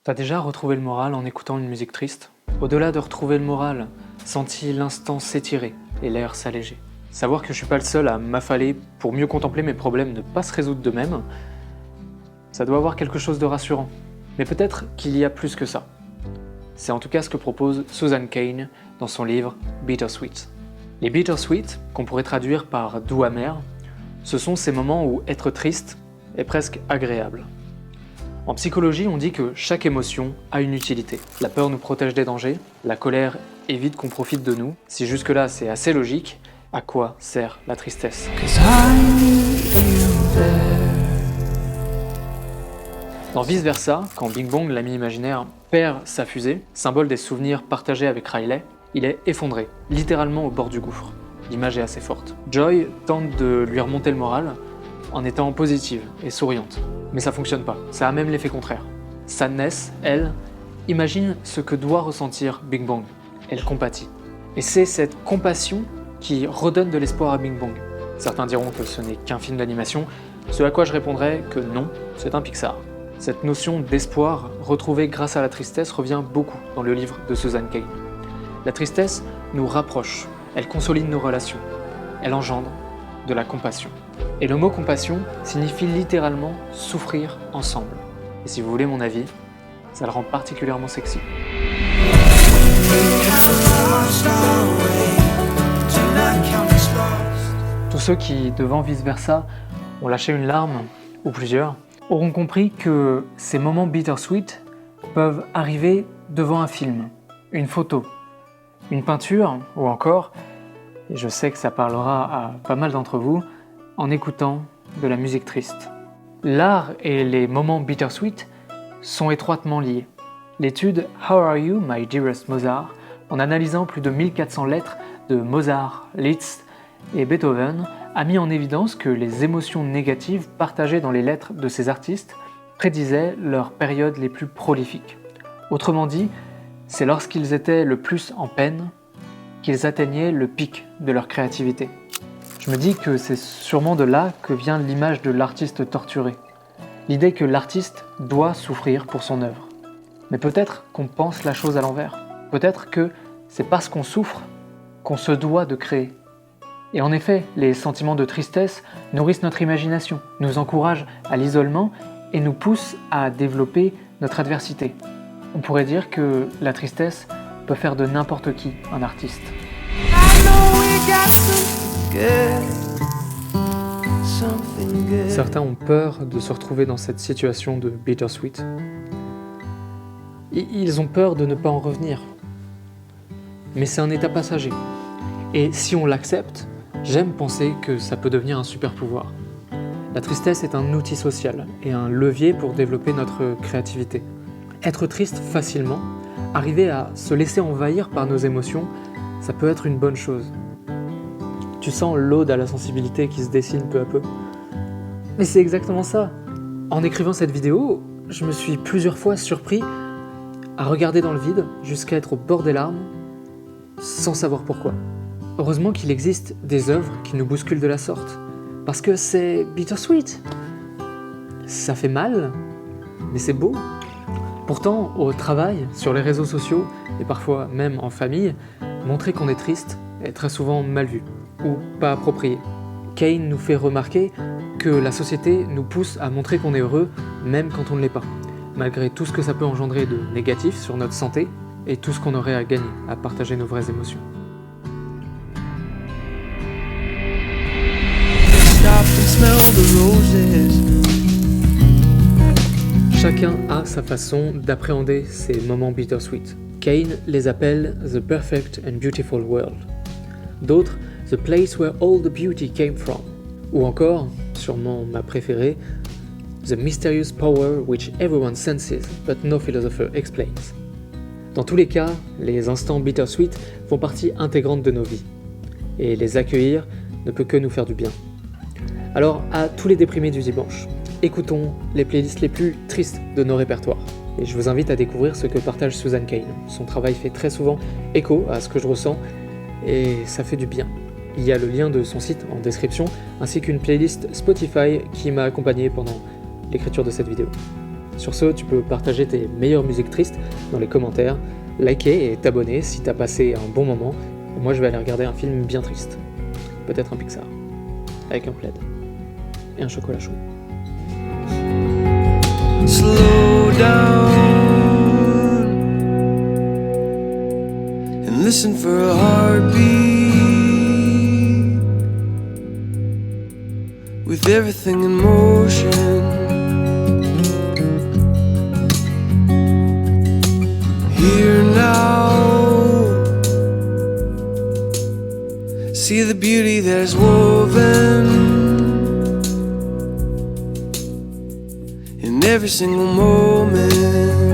T'as déjà retrouvé le moral en écoutant une musique triste? Au-delà de retrouver le moral, senti l'instant s'étirer et l'air s'alléger. Savoir que je suis pas le seul à m'affaler pour mieux contempler mes problèmes ne pas se résoudre d'eux-mêmes, ça doit avoir quelque chose de rassurant. Mais peut-être qu'il y a plus que ça. C'est en tout cas ce que propose Susan Cain dans son livre Bittersweet. Les bittersweet, qu'on pourrait traduire par doux amer, ce sont ces moments où être triste est presque agréable. En psychologie, on dit que chaque émotion a une utilité. La peur nous protège des dangers, la colère évite qu'on profite de nous. Si jusque-là c'est assez logique, à quoi sert la tristesse? Dans Vice Versa, quand Bing Bong, l'ami imaginaire, perd sa fusée, symbole des souvenirs partagés avec Riley, il est effondré, littéralement au bord du gouffre. L'image est assez forte. Joy tente de lui remonter le moral en étant positive et souriante. Mais ça fonctionne pas, ça a même l'effet contraire. Sadness, elle, imagine ce que doit ressentir Bing Bong. Elle compatit. Et c'est cette compassion qui redonne de l'espoir à Bing Bong. Certains diront que ce n'est qu'un film d'animation, ce à quoi je répondrai que non, c'est un Pixar. Cette notion d'espoir retrouvée grâce à la tristesse revient beaucoup dans le livre de Susan Cain. La tristesse nous rapproche, elle consolide nos relations, elle engendre de la compassion. Et le mot compassion signifie littéralement souffrir ensemble. Et si vous voulez mon avis, ça le rend particulièrement sexy. Tous ceux qui, devant Vice Versa, ont lâché une larme, ou plusieurs, auront compris que ces moments bittersweet peuvent arriver devant un film, une photo, une peinture, ou encore, et je sais que ça parlera à pas mal d'entre vous, en écoutant de la musique triste. L'art et les moments bittersweet sont étroitement liés. L'étude How Are You, My Dearest Mozart, en analysant plus de 1400 lettres de Mozart, Liszt et Beethoven, a mis en évidence que les émotions négatives partagées dans les lettres de ces artistes prédisaient leurs périodes les plus prolifiques. Autrement dit, c'est lorsqu'ils étaient le plus en peine qu'ils atteignaient le pic de leur créativité. Je me dis que c'est sûrement de là que vient l'image de l'artiste torturé. L'idée que l'artiste doit souffrir pour son œuvre. Mais peut-être qu'on pense la chose à l'envers. Peut-être que c'est parce qu'on souffre qu'on se doit de créer. Et en effet, les sentiments de tristesse nourrissent notre imagination, nous encouragent à l'isolement et nous poussent à développer notre adversité. On pourrait dire que la tristesse peut faire de n'importe qui un artiste. Certains ont peur de se retrouver dans cette situation de bittersweet. Ils ont peur de ne pas en revenir. Mais c'est un état passager. Et si on l'accepte, j'aime penser que ça peut devenir un super pouvoir. La tristesse est un outil social et un levier pour développer notre créativité. Être triste facilement, arriver à se laisser envahir par nos émotions, ça peut être une bonne chose. Tu sens l'ode à la sensibilité qui se dessine peu à peu. Mais c'est exactement ça. En écrivant cette vidéo, je me suis plusieurs fois surpris à regarder dans le vide jusqu'à être au bord des larmes, sans savoir pourquoi. Heureusement qu'il existe des œuvres qui nous bousculent de la sorte, parce que c'est bittersweet. Ça fait mal, mais c'est beau. Pourtant, au travail, sur les réseaux sociaux, et parfois même en famille, montrer qu'on est triste est très souvent mal vu, ou pas approprié. Cain nous fait remarquer que la société nous pousse à montrer qu'on est heureux, même quand on ne l'est pas, malgré tout ce que ça peut engendrer de négatif sur notre santé, et tout ce qu'on aurait à gagner à partager nos vraies émotions. Chacun a sa façon d'appréhender ces moments bittersweet. Cain les appelle « the perfect and beautiful world ». D'autres « the place where all the beauty came from ». Ou encore, sûrement ma préférée, « the mysterious power which everyone senses but no philosopher explains ». Dans tous les cas, les instants bittersweet font partie intégrante de nos vies. Et les accueillir ne peut que nous faire du bien. Alors, à tous les déprimés du dimanche, écoutons les playlists les plus tristes de nos répertoires. Et je vous invite à découvrir ce que partage Susan Cain. Son travail fait très souvent écho à ce que je ressens, et ça fait du bien. Il y a le lien de son site en description, ainsi qu'une playlist Spotify qui m'a accompagné pendant l'écriture de cette vidéo. Sur ce, tu peux partager tes meilleures musiques tristes dans les commentaires, liker et t'abonner si t'as passé un bon moment. Moi, je vais aller regarder un film bien triste. Peut-être un Pixar. Avec un plaid. Et un chocolat chaud. Slow down and listen for a heartbeat with everything in motion. Here now, see the beauty that is woven in every single moment.